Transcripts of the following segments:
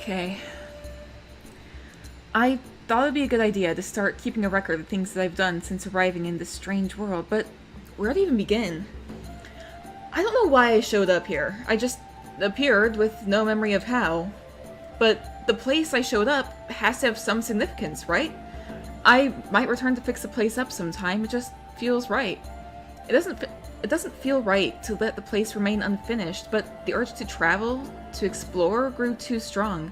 Okay. I thought it would be a good idea to start keeping a record of things that I've done since arriving in this strange world, but where to even begin? I don't know why I showed up here. I just appeared with no memory of how. But the place I showed up has to have some significance, right? I might return to fix the place up sometime. It just feels right. It doesn't feel right to let the place remain unfinished, but the urge to travel, to explore, grew too strong.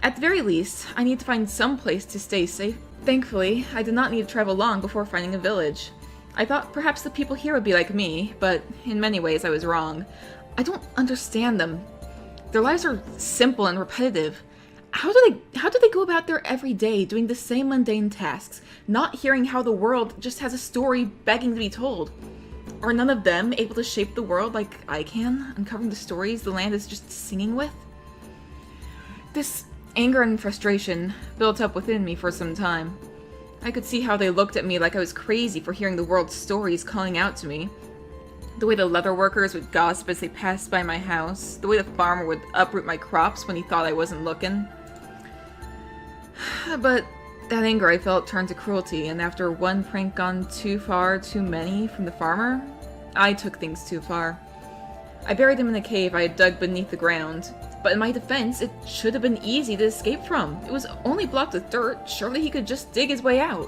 At the very least, I need to find some place to stay safe. Thankfully, I did not need to travel long before finding a village. I thought perhaps the people here would be like me, but in many ways I was wrong. I don't understand them. Their lives are simple and repetitive. How do they go about their every day doing the same mundane tasks, not hearing how the world just has a story begging to be told? Are none of them able to shape the world like I can, uncovering the stories the land is just singing with? This anger and frustration built up within me for some time. I could see how they looked at me like I was crazy for hearing the world's stories calling out to me. The way the leather workers would gossip as they passed by my house. The way the farmer would uproot my crops when he thought I wasn't looking. But that anger I felt turned to cruelty, and after one prank gone too far too many from the farmer, I took things too far. I buried him in a cave I had dug beneath the ground. But in my defense, it should have been easy to escape from. It was only blocked with dirt. Surely he could just dig his way out.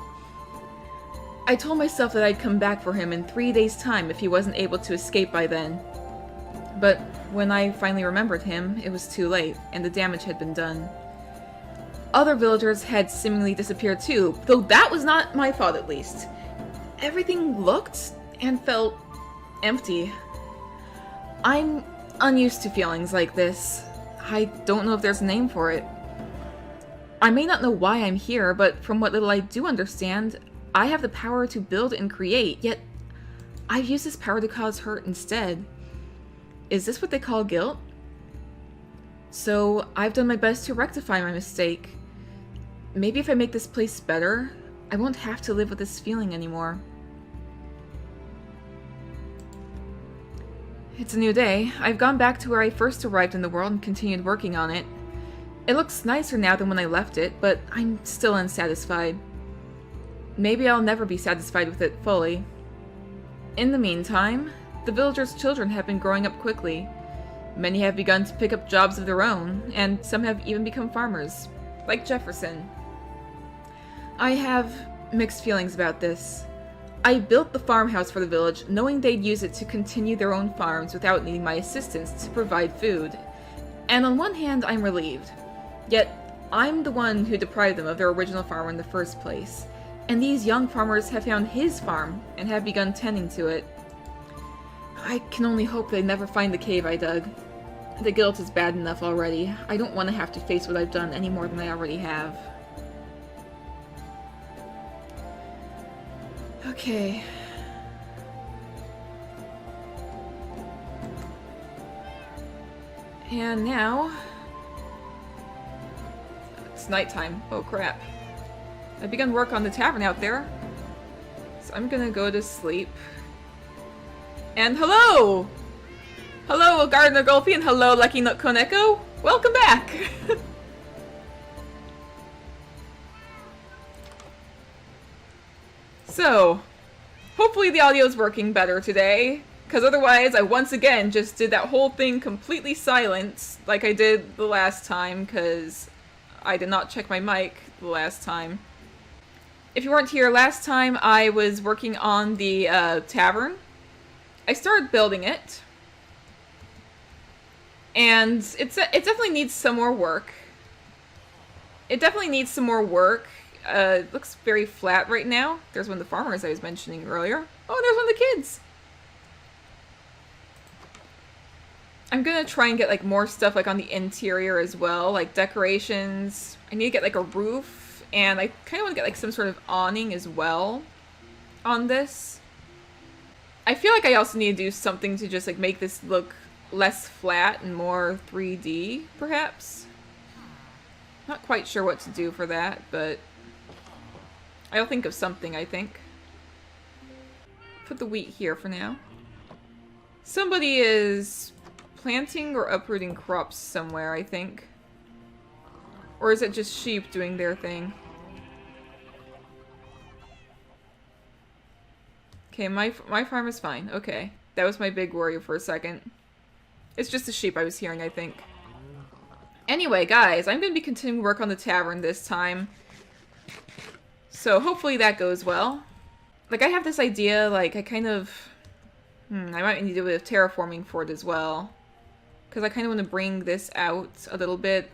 I told myself that I'd come back for him in 3 days' time if he wasn't able to escape by then. But when I finally remembered him, it was too late, and the damage had been done. Other villagers had seemingly disappeared too, though that was not my fault at least. Everything looked and felt empty. I'm unused to feelings like this. I don't know if there's a name for it. I may not know why I'm here, but from what little I do understand, I have the power to build and create, yet I've used this power to cause hurt instead. Is this what they call guilt? So I've done my best to rectify my mistake. Maybe if I make this place better, I won't have to live with this feeling anymore. It's a new day. I've gone back to where I first arrived in the world and continued working on it. It looks nicer now than when I left it, but I'm still unsatisfied. Maybe I'll never be satisfied with it fully. In the meantime, the villagers' children have been growing up quickly. Many have begun to pick up jobs of their own, and some have even become farmers, like Jefferson. I have mixed feelings about this. I built the farmhouse for the village, knowing they'd use it to continue their own farms without needing my assistance to provide food. And on one hand, I'm relieved. Yet, I'm the one who deprived them of their original farm in the first place. And these young farmers have found his farm, and have begun tending to it. I can only hope they never find the cave I dug. The guilt is bad enough already. I don't want to have to face what I've done any more than I already have. Okay. And now... it's nighttime. Oh crap. I've begun work on the tavern out there. So I'm gonna go to sleep. And hello! Hello, Gardener Gulpy, and hello, Lucky Nut Koneko! Welcome back! So, hopefully the audio is working better today, because otherwise I once again just did that whole thing completely silent, like I did the last time, because I did not check my mic the last time. If you weren't here last time, I was working on the tavern. I started building it, and it definitely needs some more work. It definitely needs some more work. It looks very flat right now. There's one of the farmers I was mentioning earlier. Oh, there's one of the kids! I'm gonna try and get like more stuff like on the interior as well, like decorations. I need to get like a roof, and I kind of want to get like some sort of awning as well on this. I feel like I also need to do something to just like make this look less flat and more 3D, perhaps. Not quite sure what to do for that, but I'll think of something, I think. Put the wheat here for now. Somebody is planting or uprooting crops somewhere, I think. Or is it just sheep doing their thing? Okay, my farm is fine. Okay. That was my big worry for a second. It's just the sheep I was hearing, I think. Anyway, guys, I'm going to be continuing work on the tavern this time. So hopefully that goes well. Like, I have this idea, like, I kind of... I might need to do a bit of terraforming for it as well. Because I kind of want to bring this out a little bit.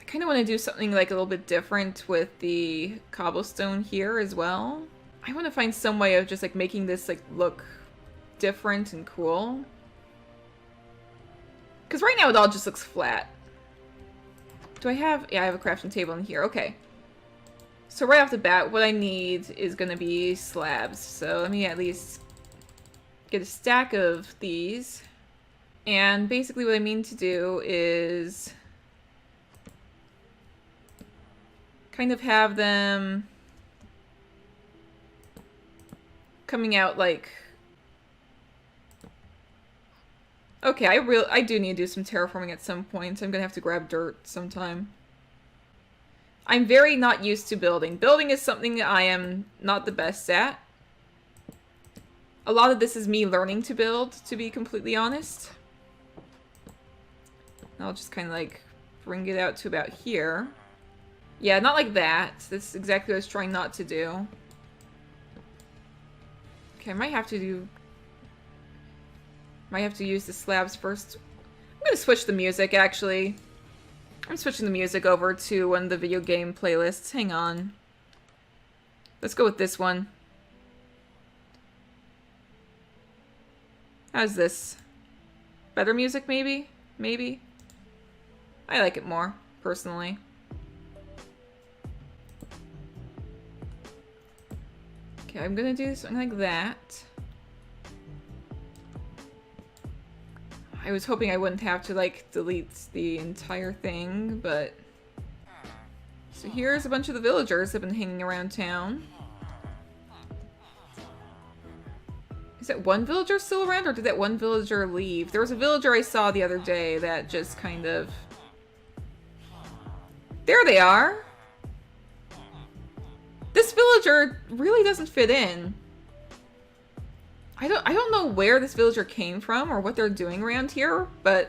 I kind of want to do something, like, a little bit different with the cobblestone here as well. I want to find some way of just, like, making this, like, look different and cool. Because right now it all just looks flat. Do I have... Yeah, I have a crafting table in here. Okay. So right off the bat, what I need is going to be slabs. So let me at least get a stack of these. And basically what I mean to do is kind of have them coming out like... Okay, I do need to do some terraforming at some point, so I'm gonna have to grab dirt sometime. I'm very not used to building. Building is something I am not the best at. A lot of this is me learning to build, to be completely honest. I'll just kind of like bring it out to about here. Yeah, not like that. That's exactly what I was trying not to do. Okay, I might have to use the slabs first. I'm gonna switch the music, actually. I'm switching the music over to one of the video game playlists. Hang on. Let's go with this one. How's this? Better music, maybe? Maybe? I like it more, personally. Okay, I'm gonna do something like that. I was hoping I wouldn't have to, like, delete the entire thing, but... So here's a bunch of the villagers that have been hanging around town. Is that one villager still around, or did that one villager leave? There was a villager I saw the other day that just kind of... There they are! This villager really doesn't fit in. I don't know where this villager came from or what they're doing around here, but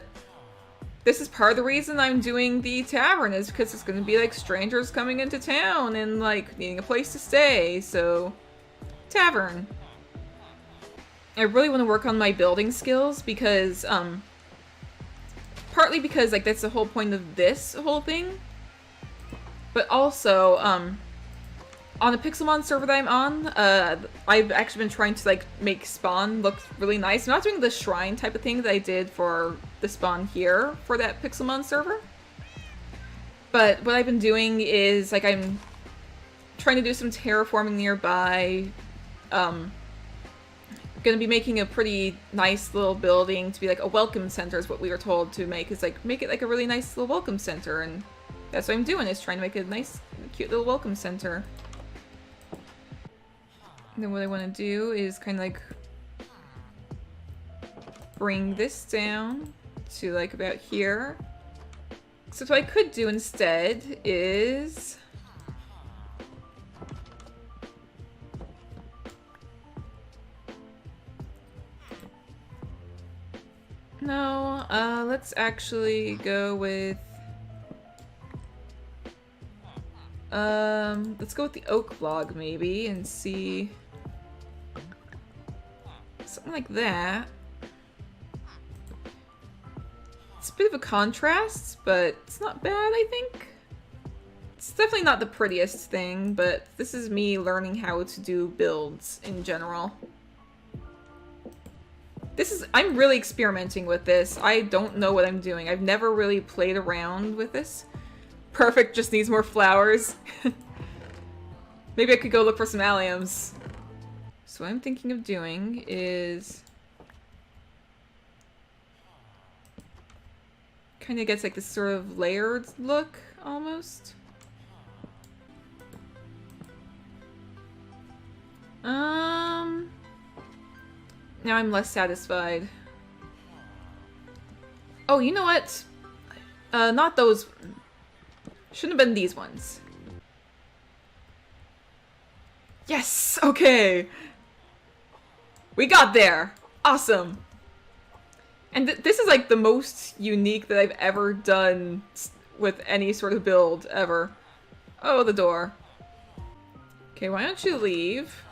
this is part of the reason I'm doing the tavern, is because it's going to be like strangers coming into town and like needing a place to stay, so tavern. I really want to work on my building skills because, partly because like that's the whole point of this whole thing, but also, on the Pixelmon server that I'm on, I've actually been trying to like make spawn look really nice. I'm not doing the shrine type of thing that I did for the spawn here for that Pixelmon server. But what I've been doing is like I'm trying to do some terraforming nearby. Gonna be making a pretty nice little building to be like a welcome center is what we were told to make. Is like make it like a really nice little welcome center, and that's what I'm doing, is trying to make a nice, cute little welcome center. And then what I want to do is kind of like bring this down to like about here. So what I could do instead is let's actually go with let's go with the oak log maybe and see. Something like that. It's a bit of a contrast, but it's not bad, I think. It's definitely not the prettiest thing, but this is me learning how to do builds in general. I'm really experimenting with this. I don't know what I'm doing. I've never really played around with this. Perfect, just needs more flowers. Maybe I could go look for some alliums. So what I'm thinking of doing is kind of gets like this sort of layered look almost. Now I'm less satisfied. Oh, you know what? Not those. Shouldn't have been these ones. Yes! Okay! We got there! Awesome! And this is like the most unique that I've ever done with any sort of build ever. Oh, the door. Okay, why don't you leave?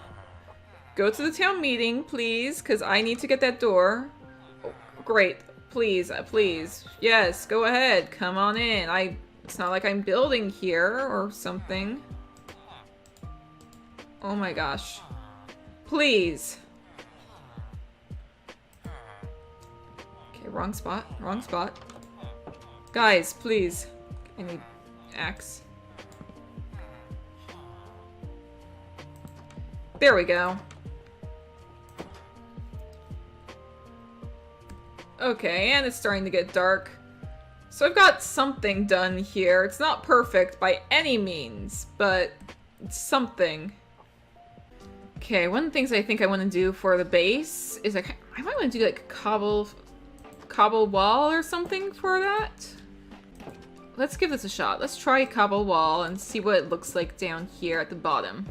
Go to the town meeting, please, because I need to get that door. Oh, great. Please, please. Yes, go ahead. Come on in. It's not like I'm building here or something. Oh my gosh. Please. Okay, wrong spot. Wrong spot. Guys, please. I need axe. There we go. Okay, and it's starting to get dark. So I've got something done here. It's not perfect by any means, but it's something. Okay, one of the things I think I want to do for the base is I might want to do like cobble wall or something for that. Let's give this a shot. Let's try cobble wall and see what it looks like down here at the bottom.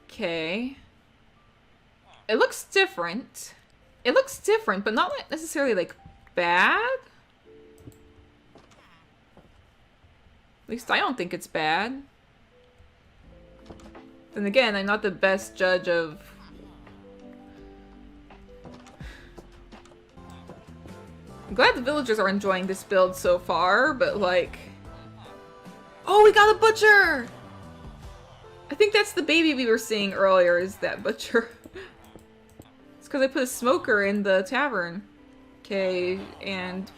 Okay. It looks different. It looks different, but not necessarily like bad. At least I don't think it's bad. Then again, I'm not the best judge of... I'm glad the villagers are enjoying this build so far, but like... Oh, we got a butcher! I think that's the baby we were seeing earlier, is that butcher. It's because I put a smoker in the tavern. Okay, and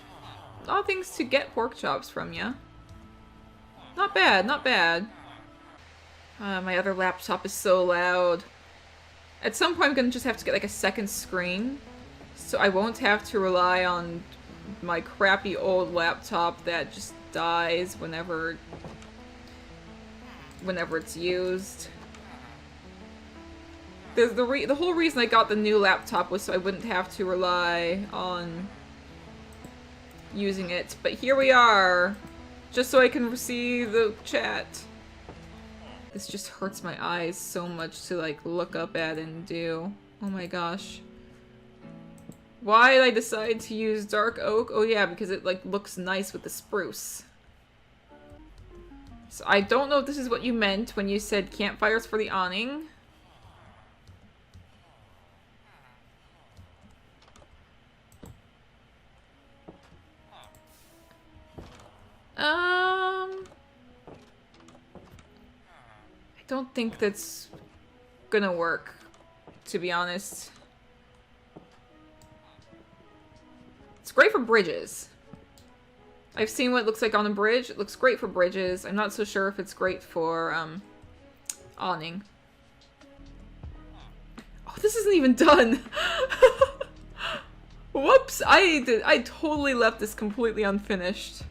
a lot of things to get pork chops from ya. Not bad, not bad. My other laptop is so loud. At some point I'm gonna just have to get like a second screen, so I won't have to rely on my crappy old laptop that just dies whenever it's used. The whole reason I got the new laptop was so I wouldn't have to rely on using it. But here we are, just so I can see the chat. This just hurts my eyes so much to like look up at and do. Oh my gosh. Why did I decide to use dark oak? Oh yeah, because it like looks nice with the spruce. So I don't know if this is what you meant when you said campfires for the awning. I don't think that's gonna work, to be honest. It's great for bridges. I've seen what it looks like on a bridge. It looks great for bridges. I'm not so sure if it's great for, awning. Oh, this isn't even done! Whoops! I totally left this completely unfinished.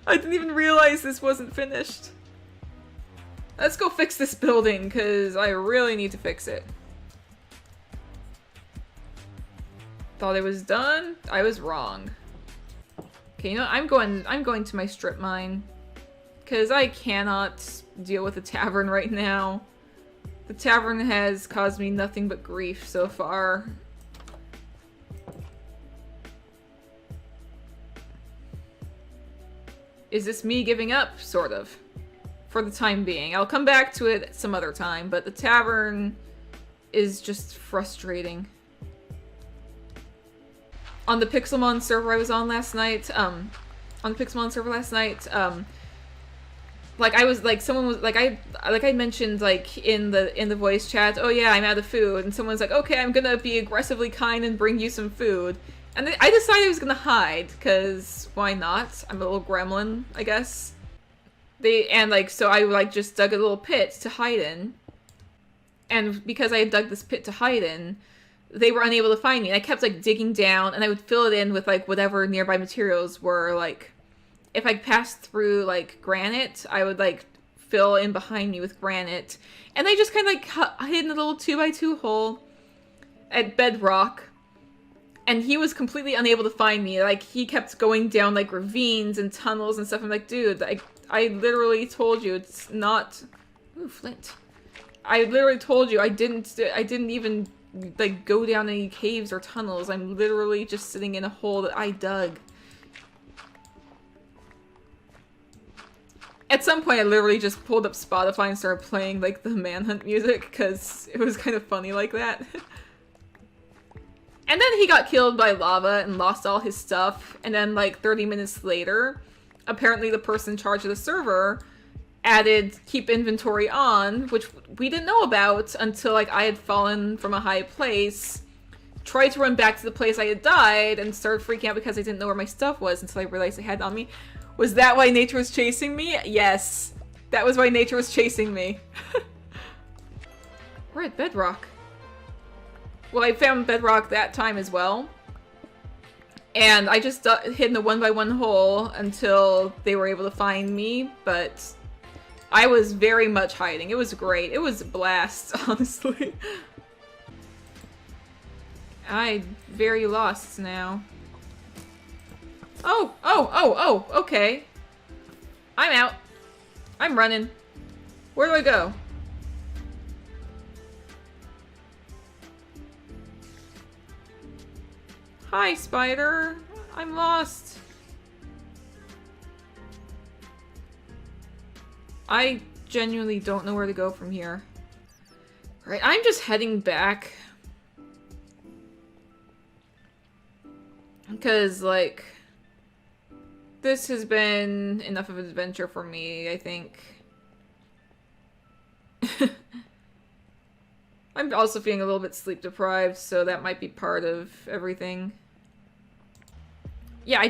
I didn't even realize this wasn't finished. Let's go fix this building, because I really need to fix it. Thought it was done? I was wrong. Okay, you know, I'm going to my strip mine. Because I cannot deal with the tavern right now. The tavern has caused me nothing but grief so far. Is this me giving up? Sort of. For the time being. I'll come back to it some other time, but the tavern is just frustrating. On the Pixelmon server I was on last night, like I was like, someone was like, I mentioned like in the voice chat, oh yeah, I'm out of food, and someone's like, okay, I'm gonna be aggressively kind and bring you some food. And I decided I was gonna hide, because why not? I'm a little gremlin, I guess. So I like just dug a little pit to hide in. And because I had dug this pit to hide in, they were unable to find me. And I kept like digging down, and I would fill it in with like whatever nearby materials were. Like, if I passed through like granite, I would like fill in behind me with granite. And I just kind of like hid in a little 2x2 hole. at bedrock, and he was completely unable to find me. Like, he kept going down, like, ravines and tunnels and stuff. I'm like, dude, I literally told you it's not... Ooh, flint. I literally told you I didn't even, like, go down any caves or tunnels. I'm literally just sitting in a hole that I dug. At some point, I literally just pulled up Spotify and started playing, like, the Manhunt music, because it was kind of funny like that. And then he got killed by lava and lost all his stuff, and then, like, 30 minutes later, apparently the person in charge of the server added keep inventory on, which we didn't know about until, like, I had fallen from a high place, tried to run back to the place I had died, and started freaking out because I didn't know where my stuff was until I realized I had it on me. Was that why nature was chasing me? Yes. That was why nature was chasing me. We're at bedrock. Well, I found bedrock that time as well. And I just hid in a 1x1 hole until they were able to find me, but I was very much hiding. It was great. It was a blast, honestly. I'm very lost now. Oh, okay. I'm out. I'm running. Where do I go? Hi, spider. I'm lost. I genuinely don't know where to go from here. Right, I'm just heading back. Because, like... this has been enough of an adventure for me, I think. I'm also feeling a little bit sleep deprived, so that might be part of everything. Yeah,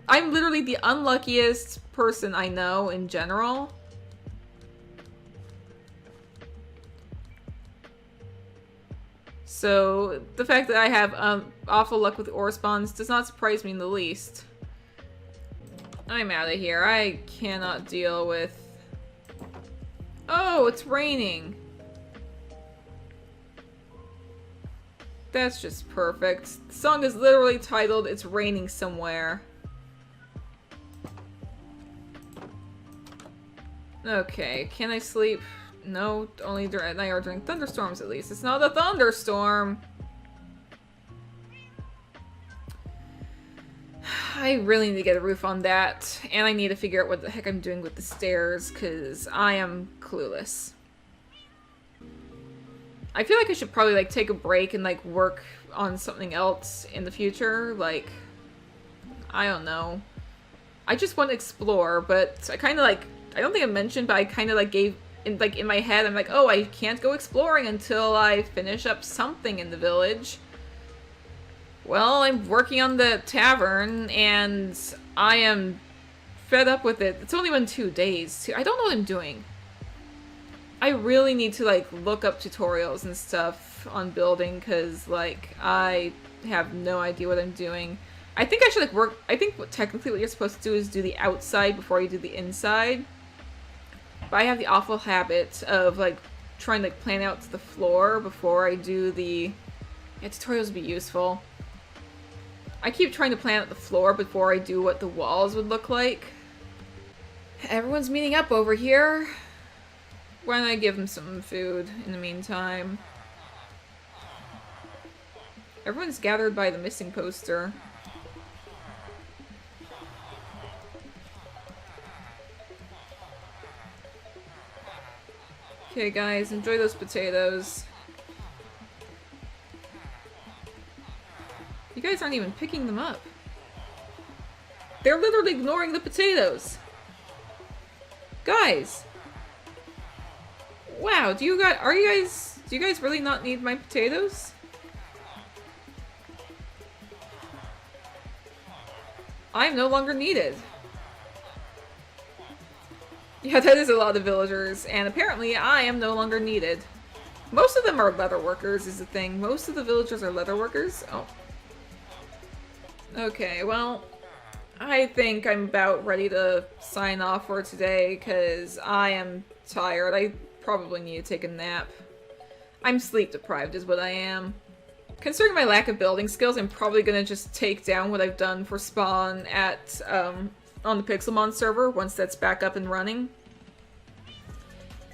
I'm literally the unluckiest person I know in general. So, the fact that I have awful luck with ore spawns does not surprise me in the least. I'm out of here. I cannot deal with... Oh, it's raining. That's just perfect. The song is literally titled, It's Raining Somewhere. Okay, can I sleep? No, only at night or during thunderstorms at least. It's not a thunderstorm! I really need to get a roof on that, and I need to figure out what the heck I'm doing with the stairs, because I am clueless. I feel like I should probably, like, take a break and, like, work on something else in the future, like, I don't know. I just want to explore, but I kind of, like, I don't think I mentioned, but I kind of, like, gave, in my head, I'm like, oh, I can't go exploring until I finish up something in the village. Well, I'm working on the tavern, and I am fed up with it. It's only been 2 days. I don't know what I'm doing. I really need to, like, look up tutorials and stuff on building, because, like, I have no idea what I'm doing. I think I should, like, I think technically what you're supposed to do is do the outside before you do the inside. But I have the awful habit of, like, trying to, like, plan out the floor before I do the... Yeah, tutorials would be useful. I keep trying to plan out the floor before I do what the walls would look like. Everyone's meeting up over here. Why don't I give them some food in the meantime? Everyone's gathered by the missing poster. Okay, guys, enjoy those potatoes. You guys aren't even picking them up. They're literally ignoring the potatoes. Guys! Wow, do you guys really not need my potatoes? I'm no longer needed. Yeah, that is a lot of villagers, and apparently I am no longer needed. Most of them are leather workers, is the thing. Most of the villagers are leather workers. Oh. Okay, well, I think I'm about ready to sign off for today, because I am tired. I probably need to take a nap. I'm sleep deprived is what I am. Considering my lack of building skills, I'm probably gonna just take down what I've done for spawn at, on the Pixelmon server once that's back up and running.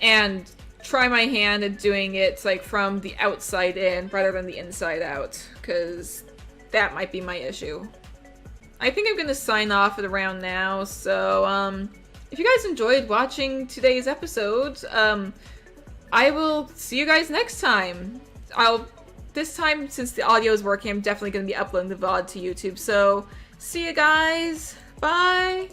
And try my hand at doing it, like, from the outside in rather than the inside out, because that might be my issue. I think I'm gonna sign off at around now, so, if you guys enjoyed watching today's episode, I will see you guys next time. This time, since the audio is working, I'm definitely gonna be uploading the VOD to YouTube, so see you guys, bye!